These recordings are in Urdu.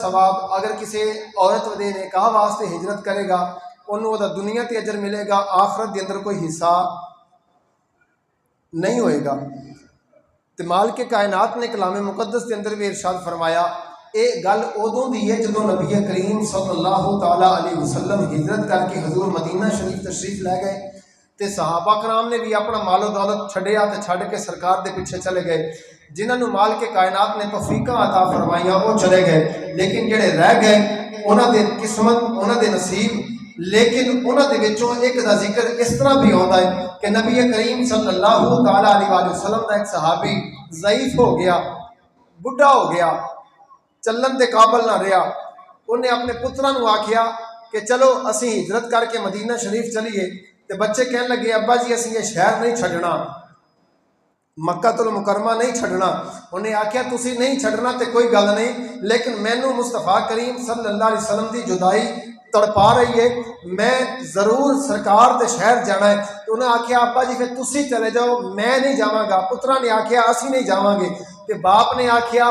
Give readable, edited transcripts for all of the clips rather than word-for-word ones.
ثواب اگر کسی عورت دے نکاح واسطے ہجرت کرے گا انہوں دا دنیا تے اجر ملے گا، آخرت دے اندر کوئی حصہ نہیں ہوئے گا۔ تے مالک کائنات نے کلام مقدس کے اندر بھی ارشاد فرمایا، اے گل ادوں دی ہے جدوں نبی کریم صلی اللہ تعالی علیہ وسلم ہجرت کر کے حضور مدینہ شریف تشریف لے گئے تے صحابہ کرام نے بھی اپنا مال و دولت چھڈیا تے چھڈ کے سرکار دے پیچھے چلے گئے۔ جنہاں نو مال کے کائنات نے توفیقاں عطا فرمائیاں وہ چلے گئے، لیکن جڑے رہ گئے انہاں دے قسمت انہاں دے نصیب، لیکن انہاں دے وچوں ایک دا ذکر اس طرح بھی ہوندا ہے کہ نبی کریم صلی اللہ تعالی علیہ وسلم دا ایک صحابی ضعیف ہو گیا، بڈھا ہو گیا، چلن دے قابل نہ رہا۔ انہیں اپنے پتراں نو آکھیا کہ چلو اسی ہجرت کر کے مدینہ شریف چلیے، تے بچے کہنے لگے ابا جی اسی یہ شہر نہیں چھڈنا، مکہ المکرمہ نہیں چھڈنا۔ انہیں آکھیا تسی نہیں چھڈنا تے کوئی گل نہیں، لیکن مینو مصطفیٰ کریم صلی اللہ علیہ وسلم دی جدائی تڑپا رہی ہے، میں ضرور سرکار دے شہر جانا ہے۔ تو انہیں آکھیا ابا جی پھر تسی چلے جاؤ، میں نہیں جاواں گا۔ پترا نے آکھیا اسی نہیں جاواں گے۔ تے باپ نے آکھیا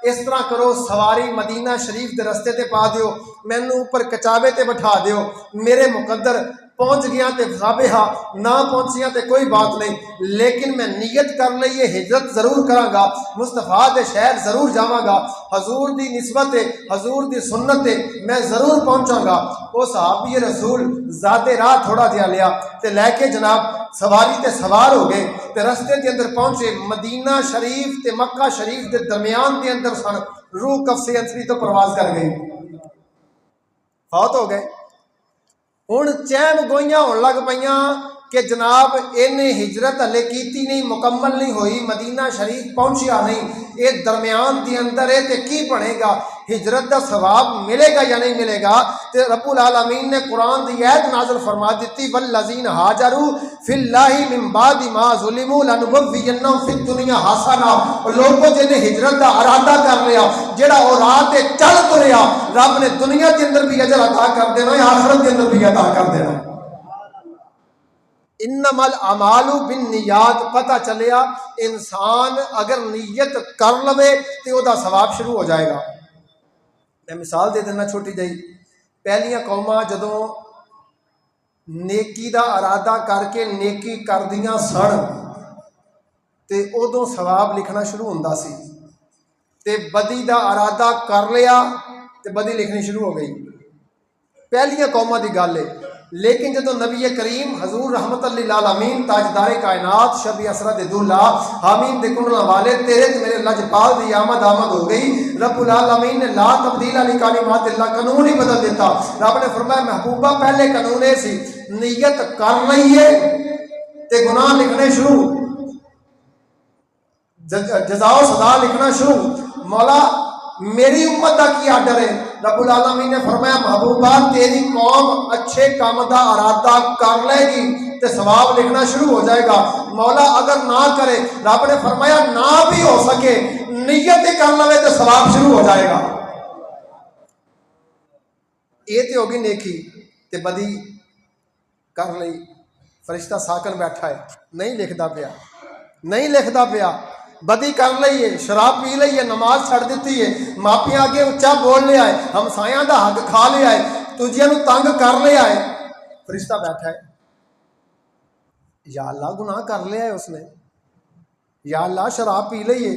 اس طرح کرو، سواری مدینہ شریف دے رستے تے پا دیو، مینو اوپر کچاوے تے بٹھا دیو، میرے مقدر پہنچ گیا تے ثابہا، نہ پہنچیاں تے کوئی بات نہیں، لیکن میں نیت کر لئیے ہجرت ضرور کراں گا، مصطفیٰ دے شہر ضرور جاواں گا، حضور دی نسبت ہے، حضور دی سنت ہے، میں ضرور پہنچاں گا۔ وہ صحابی رسول ذات راہ تھوڑا جہا لیا تے لے کے جناب سواری تے سوار ہو گئے تے رستے کے اندر پہنچے، مدینہ شریف تے مکہ شریف دے درمیان دے اندر سن، روح کفس انسری تو پرواز کر گئی، فوت ہو گئے۔ ہن چین گوئیاں ہون لگ پیاں کہ جناب انہیں ہجرت ہلے کیتی نہیں، مکمل نہیں ہوئی، مدینہ شریف پہنچیا نہیں، یہ درمیان دی اندر ہے تے کی بنے گا، ہجرت دا ثواب ملے گا یا نہیں ملے گا؟ تے رب العالمین نے قرآن دی آیت نازل فرما دیتی، والذین ہاجروا فی اللہ من بعد ما ظلموا لنبوینہم فی الدنیا حسنہ۔ لوگوں جنہیں ہجرت دا ارادہ کر لیا، جڑا وہ راہ تے چل تریا، رب نے دنیا کے اندر بھی اجر عطا کر دینا ہے، آخرت کے اندر بھی عطا کر دینا ہے۔ انما الاعمال بالنیات، پتہ چلیا انسان اگر نیت کر لوے تو وہ دا ثواب شروع ہو جائے گا۔ میں مثال دے دینا چھوٹی جائی، پہلیاں قوماں جدوں نیکی دا ارادہ کر کے نیکی کردیاں سن تے ادوں ثواب لکھنا شروع ہوندا سی، تے بدی دا ارادہ کر لیا تے بدی لکھنی شروع ہو گئی، پہلیاں قوماں دی گل ہے۔ لیکن جدو نبی کریم حضور رحمت للعالمین تاجدار کائنات شبی اسرد دولہ حامین دے کنڈلا والے تیرے تے میرے لجپال دی آمد ہو گئی، رب العالمین نے لا تبدیل علی کلمات اللہ قانون ہی بدل دیتا۔ رب نے فرمایا محبوبہ پہلے قانون سی نیت کر لئیے تے گناہ لکھنے شروع، جزا و سزا لکھنا شروع۔ مولا میری امت دا کی آڈر ہے؟ رب العالمین نے فرمایا محبوبہ تیری قوم اچھے کام دا ارادہ کر لے گی تے ثواب لکھنا شروع ہو جائے گا۔ مولا اگر نہ کرے، رب نے فرمایا نہ بھی ہو سکے نیت کر لے تے ثواب شروع ہو جائے گا۔ یہ تے ہوگی نیکی، تے بدی کر لئی، فرشتہ ساکن بیٹھا ہے، نہیں لکھدا پیا، نہیں لکھدا پیا، بدی کر لئیے، شراب پی لئیے، نماز چھڑ دیتی ہے، ماپیاں آگے اچھا بول لیا ہے، ہمسایاں دا حق کھا لیا ہے، تجھے نو تنگ کر لیا ہے، فرشتہ بیٹھا ہے، یا اللہ گناہ کر لیا ہے اس نے، یا اللہ شراب پی لئیے،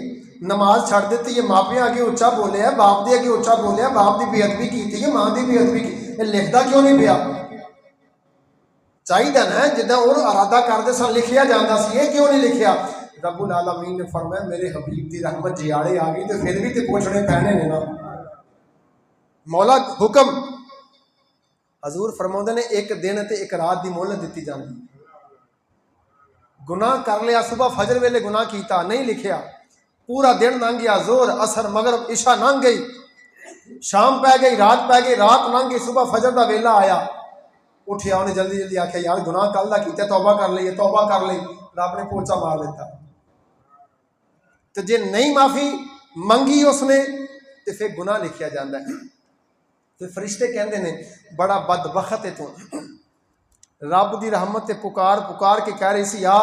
نماز چھڑ دیتی ہے، ماپیاں آگے اچھا بولے ہے، باپ دی آگے اچھا بولے ہے، باپ دی بے ادبی کی تھی ہے، ماں دی بے ادبی کی، لکھدا کیوں نہیں پیا؟ چاہیے نا جدہ اور ارادہ کردے سن لکھیا جاندہ سی، یہ کیوں نہیں لکھیا؟ رب العالمین نے فرمایا میرے حبیب دی رحمت جیاڑے آ گئی تو پھر بھی تے پوچھنے پہنے نے نا۔ مولا حکم، حضور فرماؤندے نے ایک دن تے ایک رات دی مہلت دیتی جاندی، گناہ کر لیا، صبح فجر ویلے گناہ کیتا نہیں لکھیا، پورا دن لنگ گیا، زور اثر مغرب عشاء لنگ گئی، شام پہ گئی، رات لنگ گئی، صبح فجر دا ویلا آیا، اٹھیا انہیں جلدی جلدی آکھیا یار گناہ کل دا کیتے، توبہ کر لئی، توبہ کر لئی، رب نے پوچھا مار دیتا۔ تو جے نہیں معافی منگی اس نے تو پھر گناہ لکھیا جاندہ ہے۔ تو فرشتے کہندے نے بڑا بدبخت ہے تو، رب دی رحمت تے پکار کے کہہ رہی سی یا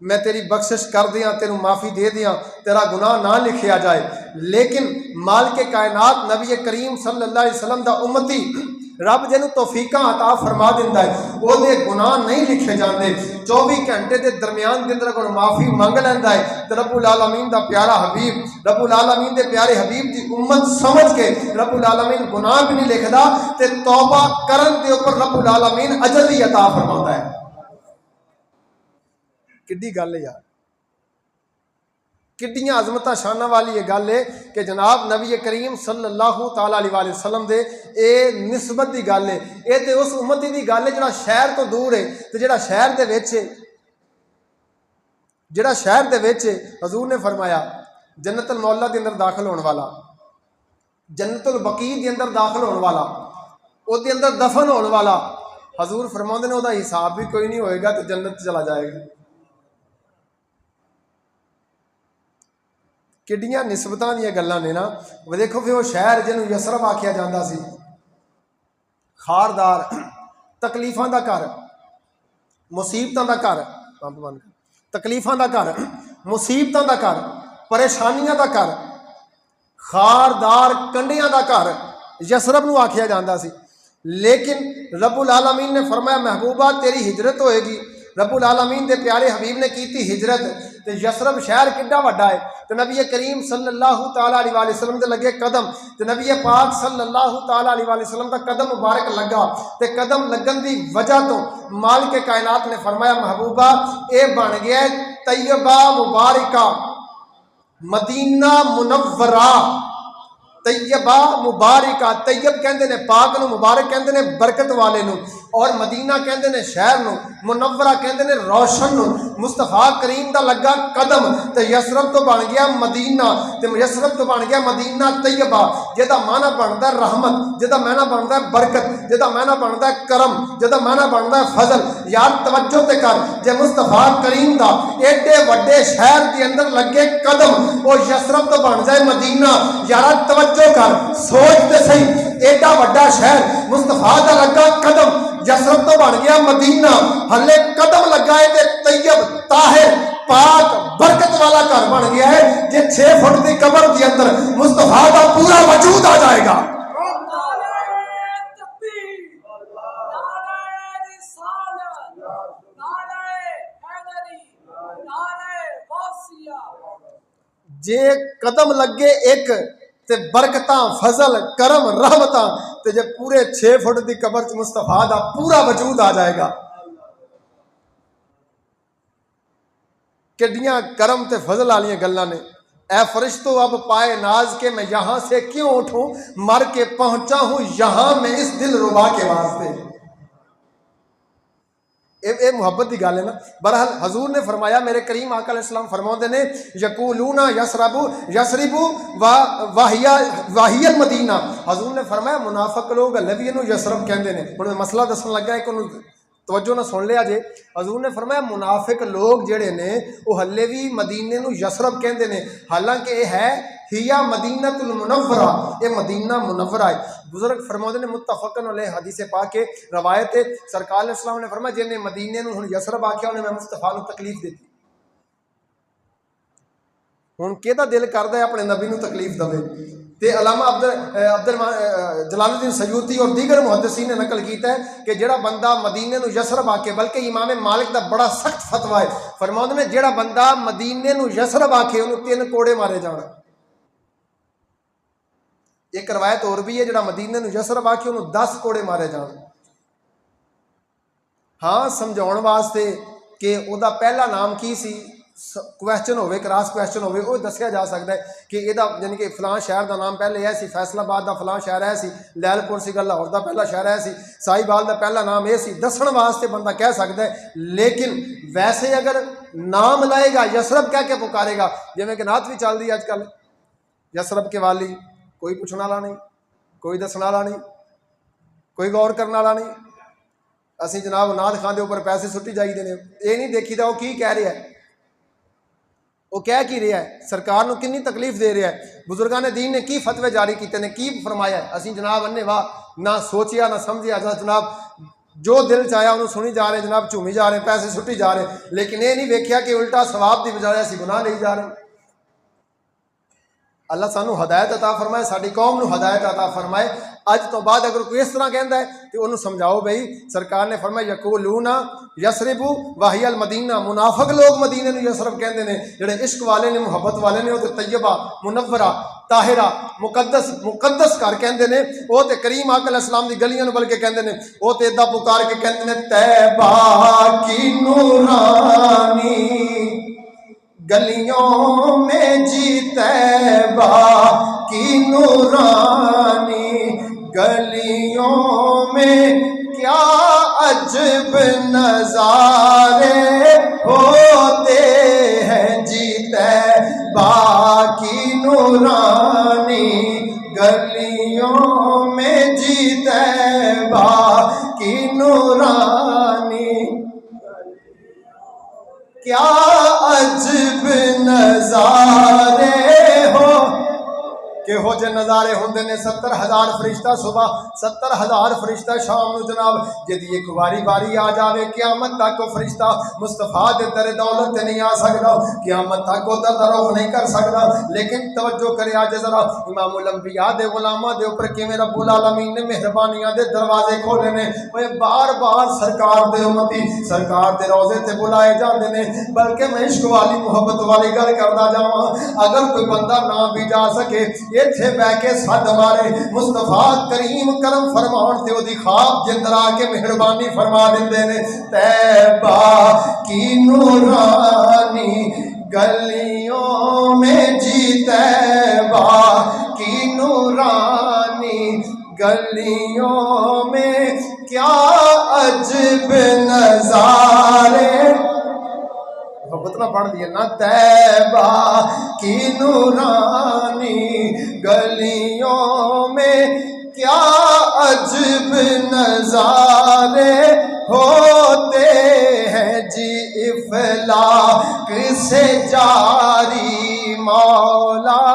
میں تیری بخشش کر دیاں، تیروں معافی دے دیاں، تیرا گناہ نہ لکھیا جائے، لیکن مالک کائنات نبی کریم صلی اللہ علیہ وسلم دا امتی رب جنوں توفیقاں عطا فرما دیندا ہے، او دے گناہ نہیں لکھے جاندے، 24 گھنٹے دے درمیان دے اندر اگر معافی منگ لیندا ہے تے رب العالمین دا پیارا حبیب، رب العالمین دے پیارے حبیب دی امت سمجھ کے رب العالمین گناہ بھی نہیں لکھدا تے توبہ کرن دے اوپر رب العالمین اجر بھی عطا فرماتا ہے۔ کڈی گل ہے یار، کڈیاں عظمتاں شاناں والی یہ گل ہے کہ جناب نبی کریم صلی اللہ تعالی علیہ وآلہ وسلم دے اے نسبت دی گل ہے، اے تے اس امتی دی گل ہے جڑا شہر تو دور ہے تے جڑا شہر دے وچ ہے، جڑا شہر دے وچ ہے۔ حضور نے فرمایا جنت المعلا دے اندر داخل ہونے والا، جنت البقیع دے اندر داخل ہونے والا، او دے اندر دفن ہونے والا، حضور فرماندے نے او دا حساب بھی کوئی نہیں ہوئے گا تو جنت چلا جائے گا۔ کڈیاں نسبتاں دیا گلاں نے نا۔ وہ دیکھو پھر وہ شہر جنوں یسرب آکھیا جاندہ سی، خاردار، تکلیفاں دا گھر، مصیبتاں دا گھر، تکلیفاں دا گھر، مصیبتاں دا گھر، پریشانیاں دا گھر، خاردار کنڈیاں دا گھر یسرب نو آکھیا جاندہ سی۔ لیکن رب العالمین نے فرمایا محبوبہ تیری ہجرت ہوئے گی، رب العالمین دے پیارے حبیب نے کی تھی ہجرت، تے یسرب شہر کڈا وڈا ہے، تے نبی کریم صلی اللہ تعالیٰ علیہ وآلہ وسلم دے لگے قدم، تے نبی پاک صلی اللہ تعالیٰ علیہ وآلہ وسلم دا قدم مبارک لگا، تے قدم لگن دی وجہ تو مالک کائنات نے فرمایا محبوبہ اے بن گیا ہے طیبہ مبارکہ، مدینہ منورہ، طیبہ مبارکہ، طیب کہندے نے پاک نو، مبارک کہندے نے برکت والے نو، اور مدینہ کہندے نے شہر نو، منورہ کہندے نے روشن نو۔ مصطفیٰ کریم دا لگا قدم تے یسرب تو بن گیا مدینہ، تے یسرب تو بن گیا مدینہ طیبہ، جدا معنی بندا ہے رحمت، جدا معنی بندا ہے برکت، جدا معنی بندا ہے کرم، جدا معنی بندا ہے فضل۔ یار توجہ تے کر، جے مصطفیٰ کریم دا ایڈے وڈے شہر دے اندر لگے قدم او یسرب تو بن جائے مدینہ، یار توجہ کر، سوچ تے صحیح، ایڈا وڈا شہر مصطفیٰ دا لگا قدم یسرب تو بن گیا مدینہ، ہلے قدم لگا ہے تے طیب طاہر پاک برکت والا گھر بن گیا ہے، جے 6 فٹ دی قبر دی اندر مصطفیٰ دا پورا وجود آ جائے گا۔ جے قدم لگے ایک تے برکتاں فضل کرم رحمتاں، تے جے پورے 6 فٹ دی قبر چ مصطفیٰ دا پورا وجود آ جائے گا۔ کڈیاں کرم تے فضل والیاں گلاں نے۔ اے فرشتو اب پائے ناز کے میں یہاں سے کیوں اٹھوں، مر کے پہنچا ہوں یہاں میں اس دل ربا کے واسطے۔ اے محبت دی گل ہے نا۔ بہرحال حضور نے فرمایا، میرے کریم آقا علیہ السلام فرماؤندے نے یقولون یسربو واہی المدینہ، حضور نے فرمایا منافق لوگ ہلے بھی انہوں یسرب کہندے نے۔ ہن مسئلہ دسن لگا ہے کہ توجہ نہ سن لیا جے، حضور نے فرمایا منافق لوگ جڑے نے وہ ہلے بھی مدینے نو یسرب کہندے نے، حالانکہ یہ ہے ہیا مدینۃ المنورہ، یہ مدینہ منورہ ہے۔ بزرگ فرماتے نے متفقن علیہ حدیث پاک کے روایت ہے، سرکار علیہ السلام نے فرمایا جن نے مدینے نو ہن یسرب آکھیا انہیں میں مصطفیٰ نو تکلیف دیتی۔ ہن کہدا دل کردا ہے اپنے نبی نو تکلیف دے؟ تے علامہ جلال الدین سیوطی اور دیگر محدثین نے نقل کیتا ہے کہ جڑا بندہ مدینے نو یسرب آکے، بلکہ امام مالک دا بڑا سخت فتویٰ ہے، فرماؤندے نے جڑا بندہ مدینے نو یسرب آکے انہوں 3 کوڑے مارے جانا۔ ایک روایت اور بھی ہے جڑا مدینے نو یسرب آکے انہوں 10 کوڑے مارے جان۔ ہاں سمجھاؤن واسطے کہ او دا پہلا نام کی سی، کویسچن ہوئے، کراس کویسچن ہوئے، وہ دسیا جا سکتا ہے کہ یہ یعنی کہ فلاں شہر دا نام پہلے ہے سی، فیصل آباد دا فلاں شہر ہے سی، لیل پور سی گل لاہور دا پہلا شہر ہے سی، سائی بال دا پہلا نام یہ سی، دسن واسطے بندہ کہہ سکتا ہے۔ لیکن ویسے اگر نام لائے گا یسرب کہہ کے پکارے گا، جیسے کہ نعت بھی چل رہی ہے آج کل، یسرب کے والی، کوئی پوچھنے والا نہیں، کوئی دسنے والا نہیں، کوئی غور کرنے والا نہیں، اسی جناب نعت خان دے اوپر پیسے سٹی جائی دے، یہ نہیں دیکھی دا وہ کی کہہ رہا ہے، وہ کہہ کی رہا ہے، سرکار نو کنی تکلیف دے رہا ہے، بزرگان دین نے کی فتوے جاری کیتے نے، کی فرمایا ہے، اسی جناب انہیں واہ نہ سوچیا نہ سمجھیا، جناب جو دل چاہیا انہوں سنی جا رہے جناب، جھومی جا رہے، پیسے سٹی جا رہے، لیکن یہ نہیں ویکھیا کہ الٹا ثواب دی بجائے اسی گناہ لئی جا رہے ہیں۔ اللہ سانو ہدایت عطا فرمائے، ساری قوم نو ہدایت عطا فرمائے۔ اج تو بعد اگر کوئی اس طرح کہندا ہے تو انہوں سمجھاؤ بھئی، سرکار نے فرمایا یقولون یسرب وہی المدینہ، منافق لوگ مدینے نو یسرب کہندے نے، جڑے عشق والے نے، محبت والے نے، وہ تے طیبہ، منورہ، طاہرہ، مقدس کر کہندے نے، وہ تے کریم آقا علیہ السلام دی گلیاں نو بلکہ کہندے نے، وہ تے ادا پکار کے کہندے نے طیبہ کی نورانی گلیوں میں جی طیبہ کی نورانی گلیوں میں کیا عجب نظارے ہوتے ہیں جی طیبہ کی نورانی گلیوں میں جی طیبہ کی نورانی کیا عجب نظارے ہو کہ ہو جے نظارے ہوندے نے 70,000 فرشتہ صبح، 70,000 فرشتہ شام نو جناب، جدی ایک باری باری آ جاوے قیامت تک وہ فرشتہ مصطفیٰ دے در دولت تے نہیں آ سکدا، قیامت تک وہ در رخ نہیں کر سکدا۔ لیکن توجہ کرے آج ذرا امام الانبیاء دے غلاماں دے اوپر کیویں رب العالمین نے مہربانیاں دے دروازے کھولے نے، وہ بار بار سرکار دے امتی سرکار دے روضے تے بلائے جاندے نے۔ بلکہ میں عشق والی محبت والی گل کردا جاواں، اگر کوئی بندہ نہ بھی جا سکے ایتھے بہ کے سد مارے، مصطفیٰ کریم کرم فرماؤن تے او دی خواب جندر آ کے مہربانی فرما دیندے نے، طیبہ کی نورانی گلیوں میں جی طیبہ کی نورانی گلیوں میں کیا عجب نظارے، محبت نہ پڑھ دیے نا، طیبہ کی نورانی گلیوں میں کیا عجب نظارے ہوتے ہیں جی افلاک سے جاری مولا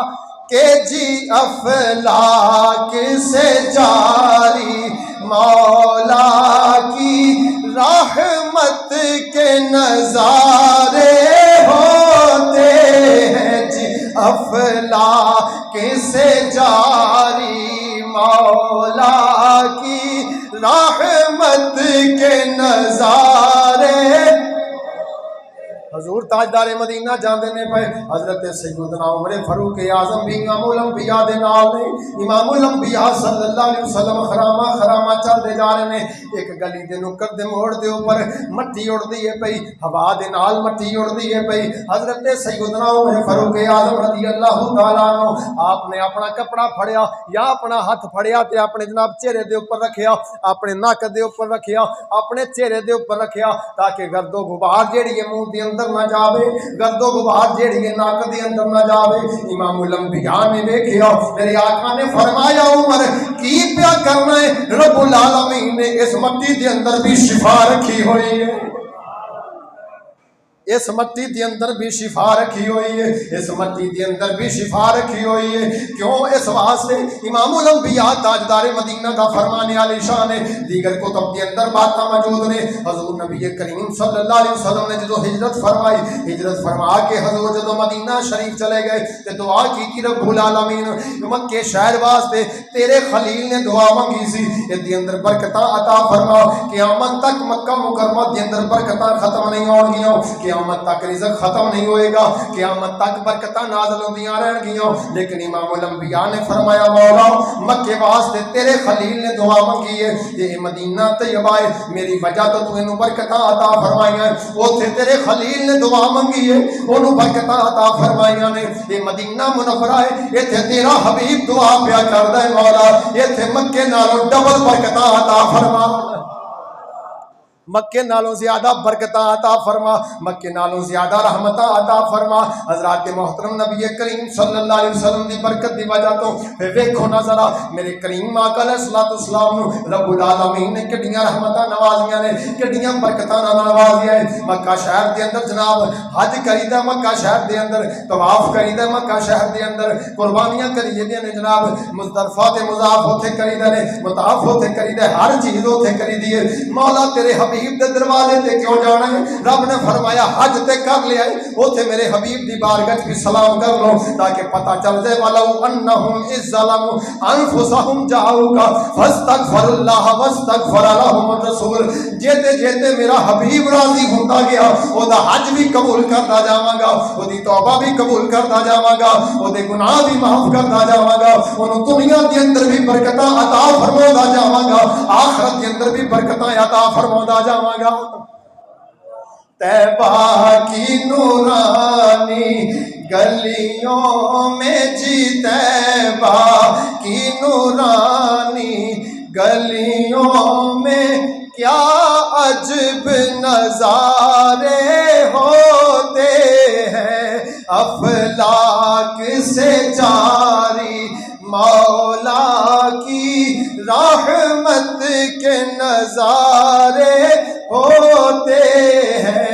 کہ جی افلاک سے جاری مولا کی رحمت کے نظارے ہوتے ہیں جی افلاک سے جاری مولا کی رحمت کے نظارے۔ حضور تاجدار مدینہ جاندے نے پے، حضرت سیدنا عمر فاروق اعظم بھی امام الانبیاء دے نال نے، امام الانبیاء صلی اللہ علیہ وسلم خراما خراما چلدے جا رہے نے، ایک گلی دے نکر دے موڑ دے اوپر مٹی اڑدی ہے پئی، ہوا دے نال مٹی اڑدی ہے پئی۔ حضرت سیدنا عمر فاروق اعظم رضی اللہ تعالیٰ عنہ آپ نے اپنا کپڑا پھڑیا یا اپنا ہاتھ پھڑیا تے اپنے جناب چہرے دے اوپر رکھیا، اپنے ناک دے اوپر رکھیا، اپنے چہرے دے اوپر رکھیا تاکہ گرد و غبار جیڑی ہے منہ دے اندر نہ جاوے، گرد و غبار جیڑی ہے ناک دے اندر نہ جاوے۔ امام الانبیاء نے دیکھیا، میرے آقا نے فرمایا عمر کی پیا کرنا ہے، رب العالمین نے اس مٹی دے اندر بھی شفا رکھی ہوئی ہے، اس مٹی دے اندر بھی شفا رکھی ہوئی ہے، اس مٹی دے اندر بھی شفا رکھی ہوئی ہے۔ کیوں؟ اس واسطے امام الانبیاء تاجدار مدینہ کا فرمانے علی شان ہے۔ دیگر کتب دے اندر باتاں موجود نے۔ حضور نبی کریم صلی اللہ علیہ وسلم نے جدو ہجرت فرمائی، ہجرت فرما کے حضور جدو مدینہ شریف چلے گئے تے دعا کی رب العالمین مکے شہر واسطے تیرے خلیل نے دعا منگی سی اس دے اندر برکتاں عطا فرما، قیامت تک مکہ مکرمہ دے اندر برکتاں ختم نہیں ہون گیاں، قیامت تک رزق ختم نہیں ہوئے گا، قیامت تک برکتاں نازل ہوندیاں رہن گیاں۔ لیکن امام الانبیاء نے فرمایا مولا مکے واسطے تیرے خلیل نے دعا منگی ہے، یہ مدینہ طیبہ ہے، میری وجہ تو انہوں برکتاں عطا فرمائیاں ہیں، اوتھے تیرے خلیل نے دعا منگی ہے انہوں برکتاں عطا فرمائیاں نے۔ یہ مدینہ منورہ ہے، ایتھے تیرا حبیب دعا پیا کردا ہے مولا ایتھے مکے نالوں ڈبل برکتاں عطا فرما۔ مکے نالوں زیادہ برکتاں عطا فرما، مکے نالوں زیادہ رحمتاں عطا فرما۔ حضرات محترم نبی کریم صلی اللہ علیہ وسلم دی برکت دی وجہ تو پھر ویکھو نہ ذرا میرے کریم آقا علیہ الصلوۃ والسلام نو رب العالمین نے کڈیاں رحمتاں نوازیاں نے، کڈیاں برکتاں نوازیاں ہیں۔ مکہ شہر دے اندر جناب حج کریدا، مکہ شہر دے اندر طواف کریدا، مکہ شہر دے اندر قربانیاں کریدیاں نے جناب، مزدلفہ تے مضاف اوتھے کریدا نے، مطاف اوتھے کریدا، ہر چیز اوتھے کریدی ہے۔ مولا تیرے حبیب دے دروازے تے کیوں جانا ہے؟ رب نے فرمایا حج تے کر لیا ہے، اوتھے میرے حبیب دی بارگاہ بھی سلام کر لو تاکہ پتہ چل جائے ولو انہم اذ ظلموا انفسہم جاؤک فاستغفر اللہ واستغفر لهم الرسول۔ جیتے جیتے میرا حبیب راضی ہوندا گیا او دا حج بھی قبول کرتا جاواں گا، او دی توبہ بھی قبول کرتا جاواں گا، او دے گناہ بھی معاف کرتا جاواں گا، اونوں دنیا دے اندر بھی برکتاں عطا فرماوندا جاواں گا، آخرت دے اندر بھی برکتاں عطا فرماوندا جاواں گا۔ طیبہ کی نورانی گلیوں میں جی، طیبہ کی نورانی گلیوں میں کیا عجب نظارے ہوتے ہیں، افلاک سے جاری مولا کی رحمت کے نظارے ہوتے ہیں۔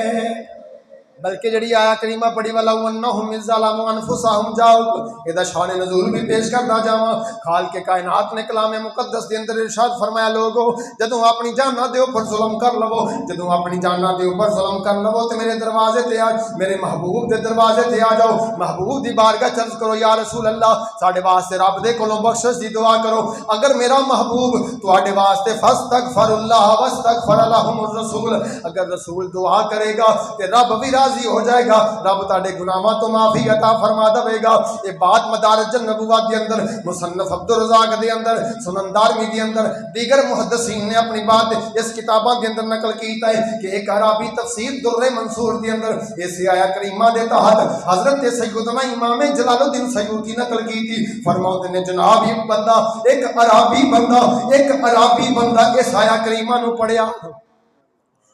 بلکہ جڑی آیا کریمہ پڑھی والا وَأَنَّهُمْ إِذْ ظَلَمُوا أَنفُسَهُمْ جاؤک، یہ شان نزول بھی پیش کرتا جاواں۔ خالق کائنات نے کلام مقدس دے اندر ارشاد فرمایا لوگو جدوں اپنی جاناں دے اوپر ظلم کر لو، جدوں اپنی جاناں دے اوپر ظلم کر لو تے میرے دروازے تے آ، میرے محبوب دے دروازے تے آ جاؤ، محبوب دی بارگاہ چرچ کرو یا رسول اللہ ساڈے واسطے رب دے کولوں بخشش دی دعا کرو۔ اگر میرا محبوب تواڈے واسطے فاستغفر اللہ واستغفر لهم الرسول، اگر رسول دعا کرے گا تے رب بھی راضی ہو جائے گا، رب تاڑے گناہاں تو معافی عطا فرما دے گا۔ یہ بات مدارج النبوات دے اندر، مصنف عبدالرزاق دے اندر، سنن دارمی دے اندر، دیگر محدثین نے اپنی بات اس کتاباں دے اندر نقل کیتا ہے کہ ایک عربی تفسیر در منصور دے اندر اس آیا کریمہ دے تحت حضرت سیدنا امام جلال الدین سیوطی نقل کی تھی، فرماتے نے جناب ایک عربی بندہ اس آیا کریمہ نو پڑھیا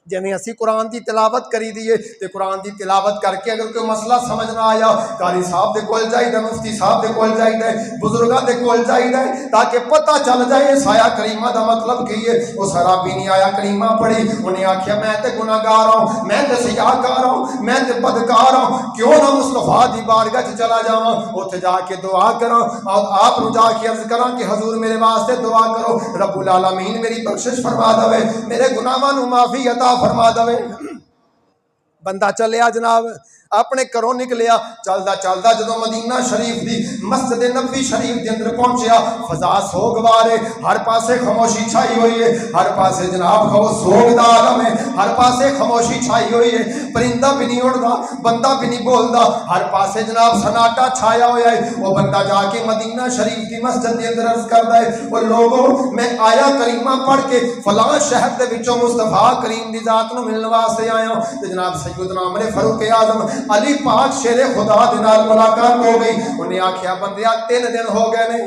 جیویں اسی قرآن دی تلاوت کری دیئے تے قرآن دی تلاوت کر کے اگر کوئی مسئلہ سمجھ نہ آیا قاری صاحب دے کول جائیدہ، مفتی صاحب دے کول جائیدہ، بزرگاں دے کول جائیدہ تاکہ پتہ چل جائے اس آیا کریمہ دا مطلب کیے۔ اس عربی نے آیا کریمہ پڑھی، انہیں آکھیا میں تے گناہگار ہوں، میں تے سیاہکار ہوں، میں تے بدکار ہوں، کیوں نہ مصطفیٰ دی بارگاہ چلا جاواں اوتھے جا کے دعا کراں اور آپ نو جا کے عرض کراں کہ حضور میرے واسطے دعا کرو، رب العالمین میری بخشش فرما دے، میرے گناہاں نو معافی عطا فرما دے۔ بندہ چلیا جناب اپنے گھروں نکلیا، چلدا چلدا جدوں مدینہ شریف دی مسجد نبوی شریف دے اندر پہنچیا، فضا سوگوار ہے، ہر پاسے خاموشی چھائی ہوئی ہے، ہر پاسے جناب سوگ دا عالم ہے، ہر پاسے خاموشی چھائی ہوئی ہے، پرندہ بھی نہیں اڑدا، بندہ بھی نہیں بولدا، ہر پاسے جناب سناٹا چھایا ہوا ہے۔ وہ بندہ جا کے مدینہ شریف کی مسجد دے اندر عرض کردا ہے او لوگوں میں آیا کریمہ پڑھ کے فلاں شہر دے وچوں مصطفیٰ کریم دی ذات نو ملن واسطے آیا ہوں، تے جناب سیدنا عمر فاروق اعظم علی پاک شیر خدا دے نال ملاقات ہو گئی۔ انہیں آکھیا بندیا 3 دن ہو گئے نے،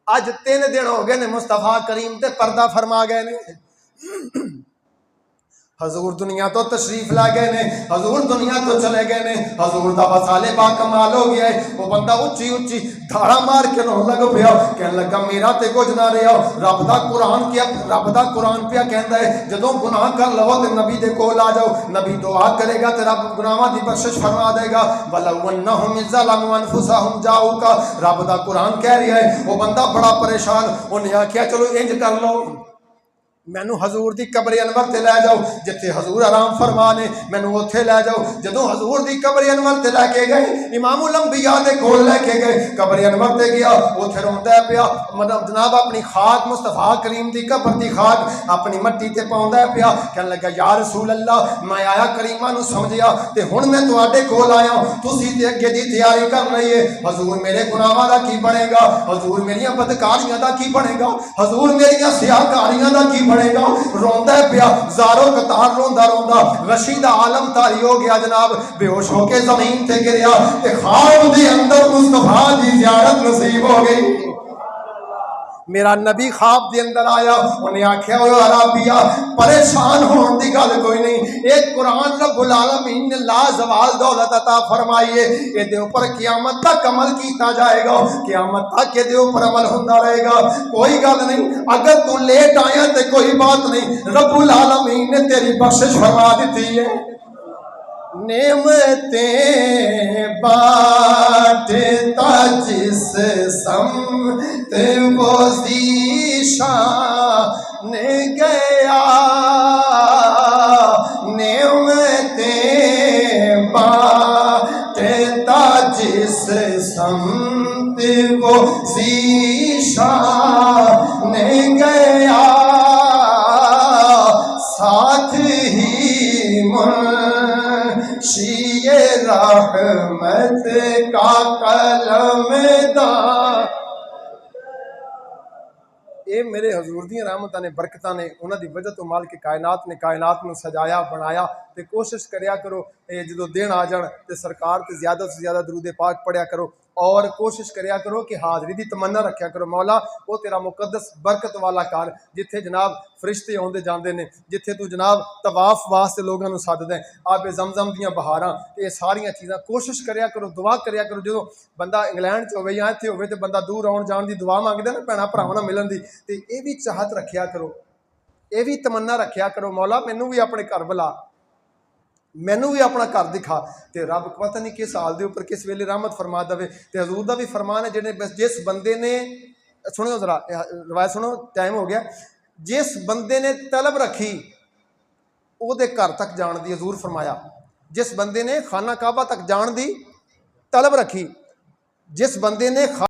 اج 3 دن ہو گئے نے مصطفیٰ کریم تے پردہ فرما گئے نے، حضور دنیا تو تشریف لا گئے نے، حضور دنیا تو چلے گئے نے، حضور دا وصال با کمال ہو گیا ہے۔ وہ بندہ اچھی اچھی دھاڑا مار کے رونے لگ پیا، کہنے لگا میرا تے کچھ نہ رہا، رب دا قرآن پیا کہندا ہے جدوں گناہ کر لو تے نبی دے کول آ جاؤ، نبی دعا کرے گا تے رب گناہاں دی بخشش فرما دے گا۔ وَلَوْ أَنَّهُمْ إِذْ ظَلَمُوا أَنفُسَهُمْ جَاءُوكَ، رب دا قرآن کہہ رہا ہے۔ وہ بندہ بڑا پریشان، انہیں آکھیا چلو انج کر لو مینو حضور دی قبر انور تے لے جاؤ، جتھے حضور آرام فرمانے مینو اوتھے لے جاؤ۔ جدوں حضور دی قبر انور تے لے کے گئے، امام الانبیاء دے کول لے کے گئے، قبر انور تے گیا، اوتھے روندا پیا، مطلب جناب اپنی خاک مصطفیٰ کریم دی قبر دی خاک اپنی مٹی تے پاوندا پیا، کہن لگا یا رسول اللہ میں آیا کریمہ نو سمجھیا تے ہن میں تواڈے کول آیا ہوں، تسی تے اگے دی تیاری کر رہی ہے، حضور میرے گناہاں دا کی بنے گا، حضور میریاں بدکاریاں دا کی بنے گا، حضور میریاں سیاہکاریاں دا کی بنے گا۔ روندا پیا، زارو قطار روندا روندا رشید عالم تاری ہو گیا جناب، بے ہوش ہو کے زمین تے گریا تے خواب دے اندر مصطفیٰ دی زیارت نصیب ہو گئی۔ میرا نبی خواب دے اندر آیا، انہیں آکھیا او عربیہ پریشان ہون دی گل کوئی نہیں، ایک قرآن رب العالمین نے لا زوال دولت عطا فرمائیے، اے دے اوپر قیامت تک عمل کیتا جائے گا، قیامت تک اے دے اوپر عمل ہوندا رہے گا، کوئی گل نہیں، اگر تو لیٹ آیا تے کوئی بات نہیں، رب العالمین نے تیری بخشش فرما دیتی ہے۔ نعمتیں بانٹتا جس سمت وہ ذیشان گیا، نعمتیں بانٹتا جس سمت وہ ذیشان گیا، ساتھ ہی منشی رحمت کا قلم دان۔ اے میرے حضور دیاں رحمتاں نے برکتاں نے انہاں دی وجہ تو مالک کائنات نے کائنات نو سجایا بنایا، تے کوشش کریا کرو جدو دن آ جان تے سرکار تے زیادہ سے زیادہ درود پاک پڑھیا کرو، اور کوشش کریا کرو کہ حاضری دی تمنا رکھیا کرو، مولا وہ تیرا مقدس برکت والا کار جتھے جناب فرشتے آندے جاندے نے، جتھے تو جناب طواف واسطے لوگاں نو سددا ہے، آب زمزم دیاں بہاراں، یہ ساریاں چیزاں کوشش کریا کرو، دعا کریا کرو، جدو بندہ انگلینڈ چ ہوے یا ایتھے ہوے تے بندہ دور آن جان دی دعا مانگدا نا بھੈਣਾਂ ਭਰਾਵਾਂ ਨਾਲ ملن دی، تے اے بھی چاہت رکھیا کرو، اے بھی تمنا رکھیا کرو، مولا مینوں بھی اپنے گھر بلا، مینوں بھی اپنا گھر دکھا، تے رب پتہ نہیں کس حال دے اوپر کس ویلے رحمت فرما دے، تے حضور دا بھی فرمان ہے جس بندے نے سنو ذرا روایت سنو، ٹائم ہو گیا، جس بندے نے طلب رکھی او دے گھر تک جان دی، حضور فرمایا جس بندے نے خانہ کعبہ تک جان دی طلب رکھی، جس بندے نے